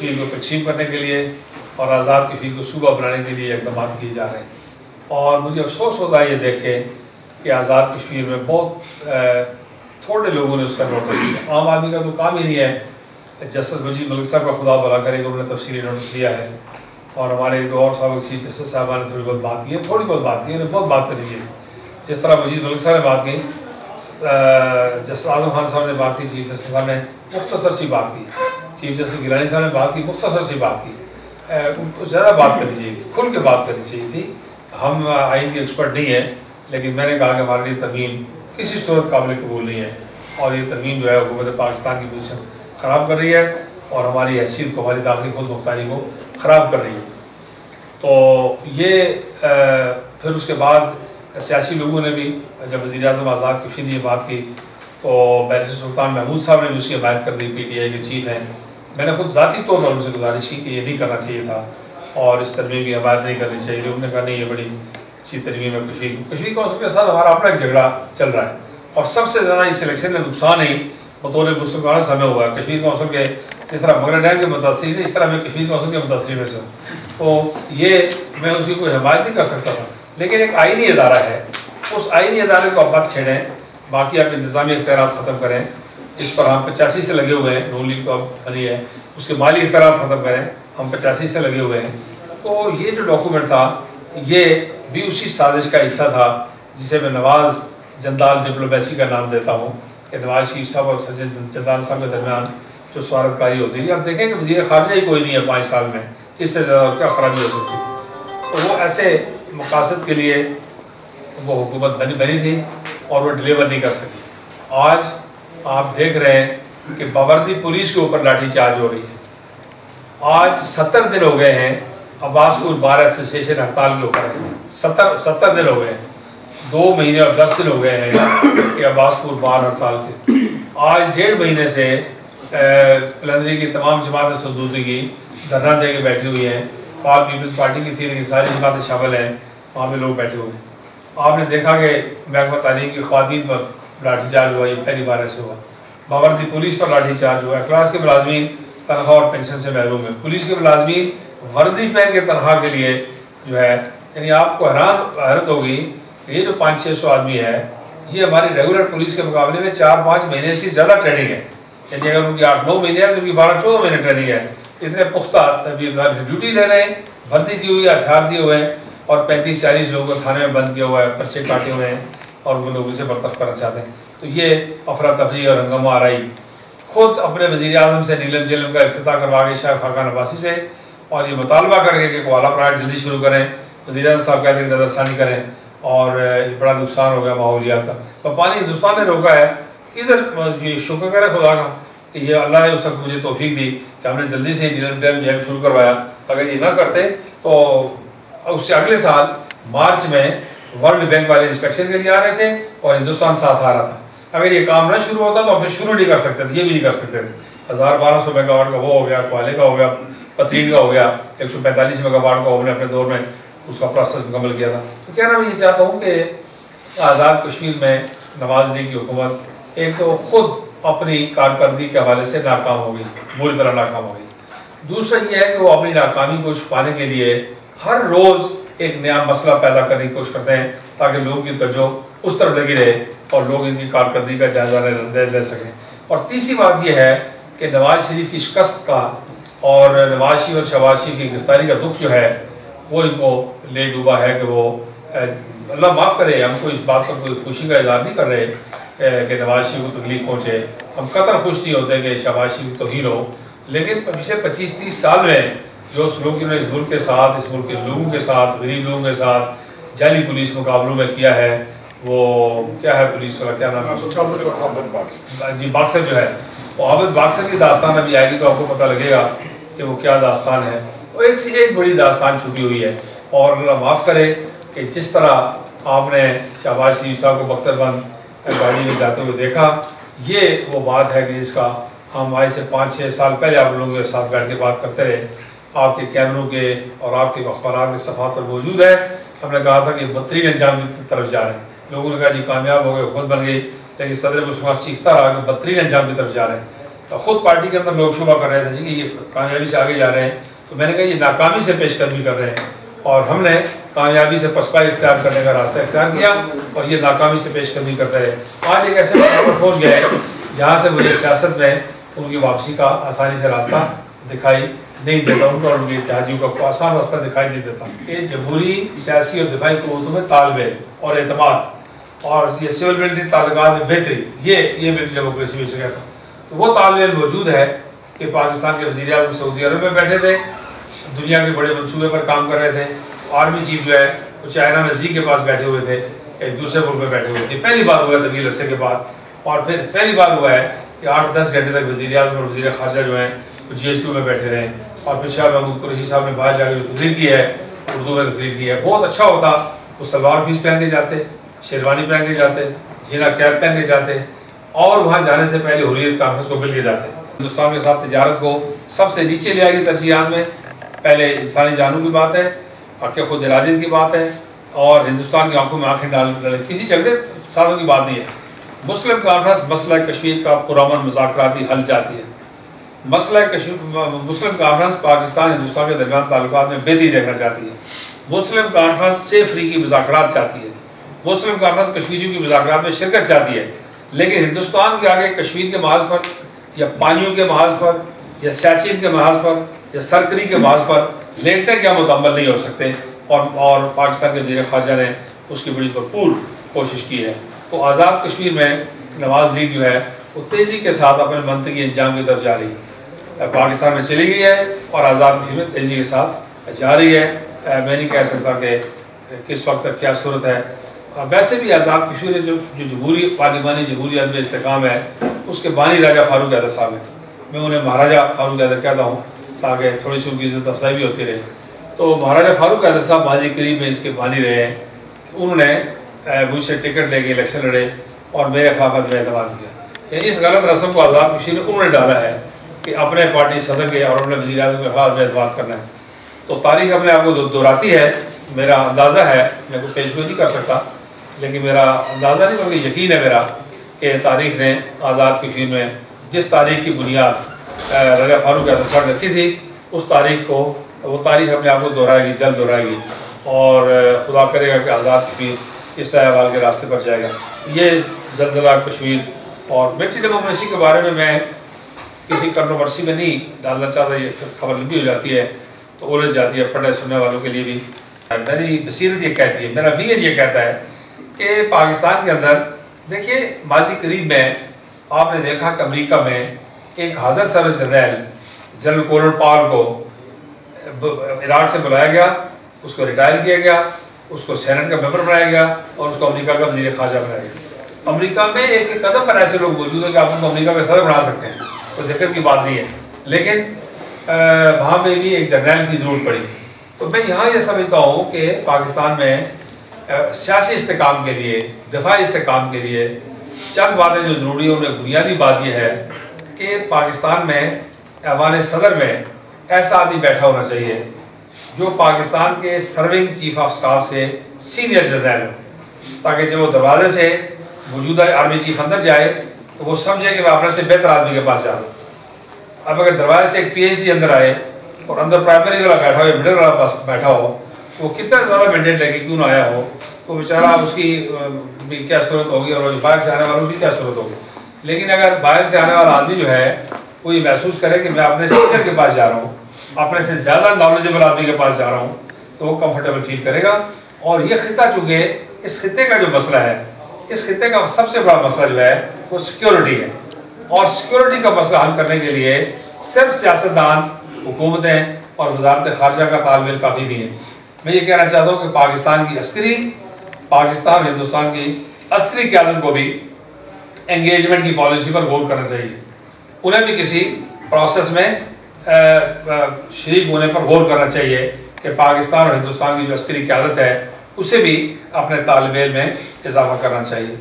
کشمیر کو تقسیم کرنے کے لیے اور آزاد کشمیر کو صوبہ بنانے کے لیے اقدامات کیے جا رہے ہیں. اور مجھے افسوس ہوتا ہے یہ دیکھ کے کہ آزاد کشمیر میں بہت تھوڑے لوگوں نے اس کا نوٹس لیا. عام آدمی کا تو کام ہی نہیں ہے. جسٹس وزیر ملک صاحب کا خدا بھلا کرے کہ انہوں نے تفصیلی نوٹس لیا ہے, اور ہمارے دو اور سابق چیف جسٹس صاحبان نے تھوڑی بہت بات کی ہے, تھوڑی بہت بات کی ہے, انہیں بہت بات کرنی چاہیے. جس طرح وزیر ملک صاحب نے بات کی, جسٹس اعظم خان صاحب نے بات کی, چیف جسٹس صاحب نے مختصر سی بات کی, چیف جسٹس گیلانی صاحب نے بات کی, مختصر سی بات کی. ان کو زیادہ بات کرنی چاہیے تھی, کھل کے بات کرنی چاہیے تھی. ہم آئین کے ایکسپرٹ نہیں ہیں, لیکن میں نے کہا کہ ہمارے لیے ترمیم کسی صورت قابل قبول نہیں ہے, اور یہ ترمیم جو ہے حکومت پاکستان کی پوزیشن خراب کر رہی ہے اور ہماری حیثیت کو, ہماری داخلی خود مختاری کو خراب کر رہی ہے. تو یہ پھر اس کے بعد سیاسی لوگوں نے بھی, جب وزیر اعظم آزاد کشمیر نے یہ بات کی تو بیرسٹر سلطان محمود صاحب نے بھی اس کی حمایت کر دی, پی ٹی آئی کے چیف ہیں. میں نے خود ذاتی طور پر ان سے گزارش کی کہ یہ نہیں کرنا چاہیے تھا اور اس ترمیم کی حمایت نہیں کرنی چاہیے. لوگوں نے کہا نہیں, یہ بڑی اچھی ترمیم ہے. کشمیر کونسل کے ساتھ ہمارا اپنا ایک جھگڑا چل رہا ہے, اور سب سے زیادہ اس الیکشن میں نقصان ہی بطور مسلم کانگریس ہمیں ہوا ہے. کشمیر کونسل کے جس طرح مغرب ڈیم کے متاثرین ہیں, اس طرح میں کشمیر کونسل کے متاثرین میں سے ہوں. تو یہ میں اس کی کوئی حمایت نہیں کر سکتا تھا, لیکن ایک آئینی ادارہ ہے, اس آئینی ادارے کو آپ مت چھیڑیں. باقی آپ انتظامی اختیارات ختم کریں, اس پر ہم 85 سے لگے ہوئے ہیں. نون لیگ تو اب بنی ہے, اس کے مالی اختیارات ختم کریں, ہم 85 سے لگے ہوئے ہیں. تو یہ جو ڈاکومنٹ تھا یہ بھی اسی سازش کا حصہ تھا جسے میں نواز جندال ڈپلومیسی کا نام دیتا ہوں, کہ نواز شریف صاحب اور سجد جندال صاحب کے درمیان جو سفارتکاری ہوتی ہے. آپ دیکھیں کہ وزیر خارجہ ہی کوئی نہیں ہے 5 سال میں, اس سے زیادہ کیا خرابی ہو سکتی ہے. تو وہ ایسے مقاصد کے لیے وہ حکومت بنی تھی اور وہ ڈلیور نہیں کر سکی. آج آپ دیکھ رہے ہیں کہ باوردی پولیس کے اوپر لاٹھی چارج ہو رہی ہے. آج 70 دن ہو گئے ہیں عباس پور بار ایسوسیشن ہڑتال کے اوپر ہے. 70 دن ہو گئے ہیں, 2 مہینے اور 10 دن ہو گئے ہیں کہ عباس پور بار ہڑتال کے. آج 1.5 مہینے سے پلندری کی تمام جماعتیں سدوتی کی دھرنا دے کے بیٹھی ہوئی ہیں. پال پیپلز پارٹی کی تھی, لیکن ساری جماعتیں شامل ہیں, وہاں پہ لوگ بیٹھے ہوئے ہیں. آپ نے دیکھا کہ محکمہ تعلیم کی خواتین پر لاٹھی چارج ہوا, یہ پہلی بار ایسے ہوا. باوردی پولیس پر لاٹھی چارج ہوا. کلاس کے ملازمین تنخواہ اور پینشن سے محروم ہیں. پولیس کے ملازمین وردی پہن کے تنخواہ کے لیے جو ہے, یعنی آپ کو حیرت ہوگی کہ یہ جو 500-600 آدمی ہے, یہ ہماری ریگولر پولیس کے مقابلے میں 4-5 مہینے سے زیادہ ٹریننگ ہے. یعنی اگر ان کی 8-9 مہینے ہے تو ان کی 12-14 مہینے ٹریننگ ہے. اتنے پختہ ڈیوٹی لے رہے ہیں, وردی دی ہوئی ہے, ہتھیار دیے ہوئے ہیں, اور 35-40 لوگوں کو تھانے میں بند کیا ہوا ہے, پرچے کاٹے ہوئے ہیں, اور وہ لوگوں سے برطرف کرنا چاہتے ہیں. تو یہ افراتفری اور ہنگامہ آرائی خود اپنے وزیر اعظم سے نیلم جیلم کا افتتاح کروا کے شاہ خاقان عباسی سے, اور یہ مطالبہ کر کے کہ کوالا پرائٹ جلدی شروع کریں. وزیر اعظم صاحب کہتے ہیں کہ نظر ثانی کریں, اور بڑا نقصان ہو گیا ماحولیات کا. تو پانی ہندوستان نے روکا ہے. ادھر یہ شکر کرے خدا کا کہ یہ اللہ نے اس وقت مجھے توفیق دی کہ ہم نے جلدی سے نیلم ڈیم جیب شروع کروایا. اگر یہ نہ کرتے تو اس سے اگلے سال مارچ میں ورلڈ بینک والے انسپیکشن کے لیے آ رہے تھے اور ہندوستان ساتھ آ رہا تھا. اگر یہ کام نہ شروع ہوتا تو پھر شروع نہیں کر سکتے تھے, یہ بھی نہیں کر سکتے تھے. 1200 میگا واٹ کا وہ ہو گیا, کوالے کا ہو گیا, پترین کا ہو گیا, 145 میگا واٹ کا ہم نے اپنے دور میں اس کا پروسیس مکمل کیا تھا. تو کہنا میں یہ چاہتا ہوں کہ آزاد کشمیر میں نواز لیگ کی حکومت ایک تو خود اپنی کارکردگی کے حوالے سے ناکام ہو گئی, بری طرح ناکام ہو گئی. دوسرا یہ ہے کہ وہ اپنی ناکامی کو چھپانے کے لیے ہر روز ایک نیا مسئلہ پیدا کرنے کی کوشش کرتے ہیں تاکہ لوگوں کی توجہ اس طرف لگی رہے اور لوگ ان کی کارکردگی کا جائزہ لے سکیں. اور تیسری بات یہ ہے کہ نواز شریف کی شکست کا اور نواز شریف اور شہباز شریف کی گرفتاری کا دکھ جو ہے وہ ان کو لے ڈوبا ہے کہ وہ اللہ معاف کرے, ہم کو اس بات پر کوئی خوشی کا اظہار نہیں کر رہے کہ نواز شریف کو تکلیف پہنچے. ہم قطر خوش نہیں ہوتے کہ شہباز شریف توہین ہو, لیکن پچھلے 25-30 سال میں جو سلوک انہوں نے اس ملک کے ساتھ, اس ملک کے لوگوں کے ساتھ, غریب لوگوں کے ساتھ جعلی پولیس مقابلوں میں کیا ہے, وہ کیا ہے پولیس والا, کیا نام ہے, جی باکسر جو ہے, وہ عابد باکسر کی داستان ابھی آئے گی تو آپ کو پتہ لگے گا کہ وہ کیا داستان ہے. وہ ایک سے ایک بڑی داستان چھپی ہوئی ہے. اور اللہ معاف کرے کہ جس طرح آپ نے شہباز شریف صاحب کو بختر بند گاڑی میں جاتے ہوئے دیکھا, یہ وہ بات ہے کہ جس کا ہم آج سے 5-6 سال پہلے آپ لوگوں کے ساتھ بیٹھ کے بات کرتے رہے, آپ کے کیمروں کے اور آپ کے اخبارات کے صفحات پر موجود ہے. ہم نے کہا تھا کہ بدترین انجام کی طرف جا رہے ہیں. لوگوں نے کہا جی کامیاب ہو گئے, خود بن گئی, لیکن صدر مسلمان سیکھتا رہا کہ بدترین انجام کی طرف جا رہے ہیں. خود پارٹی کے اندر لوگ شبہ کر رہے تھے جی کہ یہ کامیابی سے آگے جا رہے ہیں، تو میں نے کہا یہ ناکامی سے پیش قدمی کر رہے ہیں، اور ہم نے کامیابی سے پسپائی اختیار کرنے کا راستہ اختیار کیا اور یہ ناکامی سے پیش قدمی کرتے رہے۔ آج ایک ایسے مقام پر پہنچ گئے جہاں سے مجھے سیاست میں ان کی واپسی کا آسانی سے راستہ دکھائی نہیں دیتا، ان کو اور ان کے اتحادیوں کا کوئی آسان راستہ دکھائی نہیں دیتا۔ یہ جمہوری، سیاسی اور دفاعی قوتوں میں تال میل اور اعتماد اور یہ سول ملٹری تعلقات میں بہتری، یہ ملٹری ڈیموکریسی میں سے کہتا ہوں۔ تو وہ تال میل موجود ہے کہ پاکستان کے وزیر اعظم سعودی عرب میں بیٹھے تھے، دنیا کے بڑے منصوبے پر کام کر رہے تھے، آرمی چیف جو ہے وہ چائنا میں زی کے پاس بیٹھے ہوئے تھے، ایک دوسرے ملک میں بیٹھے ہوئے تھے۔ پہلی بار ہوا ہے طویل عرصے کے بعد، اور پھر پہلی بار ہوا ہے کہ 8-10 گھنٹے تک وزیر اعظم اور وزیر خارجہ جو ہیں وہ GHQ میں بیٹھے رہے، اور پھر شاہ محمود قریشی صاحب نے باہر جا کے تقریر کی ہے، اردو میں تقریر کی ہے۔ بہت اچھا ہوتا وہ سلوار پیس پہن کے جاتے، شیروانی پہن کے جاتے، جینا کیپ پہن کے جاتے، اور وہاں جانے سے پہلے حریت کانفرنس کو مل کے جاتے۔ ہندوستان کے ساتھ تجارت کو سب سے نیچے لے آئے گی ترجیحات میں، پہلے انسانی جانوں کی بات ہے، حق خود ارادیت کی بات ہے، اور ہندوستان کی آنکھوں میں آنکھیں ڈالنے کسی جھگڑے سازوں کی بات نہیں ہے۔ مسلم کانفرنس مسئلہ کشمیر کا پرامن مذاکراتی حل چاہتی ہے۔ مسلم کانفرنس پاکستان ہندوستان کے درمیان تعلقات میں بہتری دیکھنا چاہتی ہے۔ مسلم کانفرنس سے افریقی مذاکرات چاہتی ہے۔ مسلم کانفرنس کشمیریوں کی مذاکرات میں شرکت چاہتی ہے، لیکن ہندوستان کے آگے کشمیر کے محاذ پر یا پانیوں کے محاذ پر یا سیاچن کے محاذ پر یا سرکری کے محاذ پر لیٹنے کے متعمل نہیں ہو سکتے، اور پاکستان کے وزیر خارجہ نے اس کی بڑی بھرپور کوشش کی ہے۔ تو آزاد کشمیر میں نواز لیگ جو ہے وہ تیزی کے ساتھ اپنے منطقی انجام کی طرف جا رہی ہے، پاکستان میں چلی گئی ہے اور آزاد کشمیر میں تیزی کے ساتھ جا رہی ہے۔ میں نہیں کہہ سکتا کہ کس وقت تک کیا صورت ہے۔ ویسے بھی آزاد کشمیر جو جمہوری پارلیمانی جمہوری عدم استحکام ہے، اس کے بانی راجہ فاروق حیدر صاحب ہیں، میں انہیں مہاراجہ فاروق حیدر کہتا ہوں تاکہ تھوڑی سی ان کی عزت افزائی بھی ہوتی رہے۔ تو مہاراجہ فاروق حیدر صاحب ماضی قریب میں اس کے بانی رہے ہیں، انہوں نے مجھ سے ٹکٹ لے کے الیکشن لڑے اور میرے خلافت میں اعتماد کیا۔ یعنی اس غلط رسم کو آزاد کشمیر میں انہوں نے ڈالا ہے کہ اپنے پارٹی صدر کے اور اپنے وزیر اعظم کے خلاف میں اعتماد کرنا ہے۔ تو تاریخ اپنے آپ کو دہراتی ہے۔ میرا اندازہ ہے، میں کوئی پیش گوئی نہیں کر سکتا، لیکن میرا اندازہ نہیں بلکہ یقین ہے میرا کہ تاریخ نے آزاد کشمیر میں جس تاریخ کی بنیاد راجہ فاروق حیدر صاحب نے رکھی تھی، اس تاریخ کو وہ تاریخ اپنے آپ کو دہرائے گی، جلد دہرائے گی، اور خدا کرے گا کہ آزاد کشمیر اس احوال کے راستے پر جائے گا۔ یہ زلزلہ کشمیر اور ملٹری ڈیموکریسی کے بارے میں کسی کنٹروورسی میں نہیں ڈالنا چاہتا، یہ خبر لمبی ہو جاتی ہے تو الجھ جاتی ہے پڑھنے سننے والوں کے لیے بھی۔ میری بصیرت یہ کہتی ہے، میرا ویژن یہ کہتا ہے کہ پاکستان کے اندر دیکھیے ماضی قریب میں آپ نے دیکھا کہ امریکہ میں ایک حاضر سروس جنرل جنرل کولن پاول کو عراق سے بلایا گیا، اس کو ریٹائر کیا گیا، اس کو سینٹ کا ممبر بنایا گیا اور اس کو امریکہ کا وزیر خارجہ بنایا گیا۔ امریکہ میں ایک قدم پر ایسے لوگ موجود ہیں کہ آپ ان کو امریکہ کا صدر بنا سکتے ہیں، کوئی دقت کی بات نہیں ہے، لیکن وہاں پہ بھی ایک جنرل کی ضرورت پڑی۔ تو میں یہاں یہ سمجھتا ہوں کہ پاکستان میں سیاسی استحکام کے لیے، دفاعی استحکام کے لیے چند باتیں جو ضروری ہیں، ان میں بنیادی بات یہ ہے کہ پاکستان میں ایوان صدر میں ایسا آدمی بیٹھا ہونا چاہیے جو پاکستان کے سرونگ چیف آف سٹاف سے سینئر جنرل ہو، تاکہ جب وہ دروازے سے موجودہ آرمی چیف اندر جائے تو وہ سمجھے کہ میں اپنے سے بہتر آدمی کے پاس جا رہا ہوں۔ اب اگر دروازے سے ایک PhD اندر آئے اور اندر پرائمری والا بیٹھا ہو یا مڈل والا پاس بیٹھا ہو، وہ کتنا زیادہ مینڈیٹ لے کے کیوں نہ آیا ہو، تو بیچارہ اس کی بھی کیا صورت ہوگی اور باہر سے آنے والوں کی کیا صورت ہوگی۔ لیکن اگر باہر سے آنے والا آدمی جو ہے وہ یہ محسوس کرے کہ میں اپنے سینئر کے پاس جا رہا ہوں، اپنے سے زیادہ نالجبل آدمی کے پاس جا رہا ہوں، تو وہ کمفرٹیبل فیل کرے گا۔ اور یہ خطہ چونکہ اس خطے کا جو مسئلہ ہے، اس خطے کا سب سے بڑا مسئلہ جو ہے وہ سیکیورٹی ہے، اور سیکیورٹی کا مسئلہ حل کرنے کے لیے صرف سیاستدان، حکومتیں اور وزارت خارجہ کا تال میل کافی نہیں ہے۔ میں یہ کہنا چاہتا ہوں کہ پاکستان کی عسکری، پاکستان ہندوستان کی عسکری قیادت کو بھی انگیجمنٹ کی پالیسی پر غور کرنا چاہیے، انہیں بھی کسی پروسیس میں شریک ہونے پر غور کرنا چاہیے کہ پاکستان اور ہندوستان کی جو عسکری قیادت ہے اسے بھی اپنے تال میل میں اضافہ کرنا چاہیے۔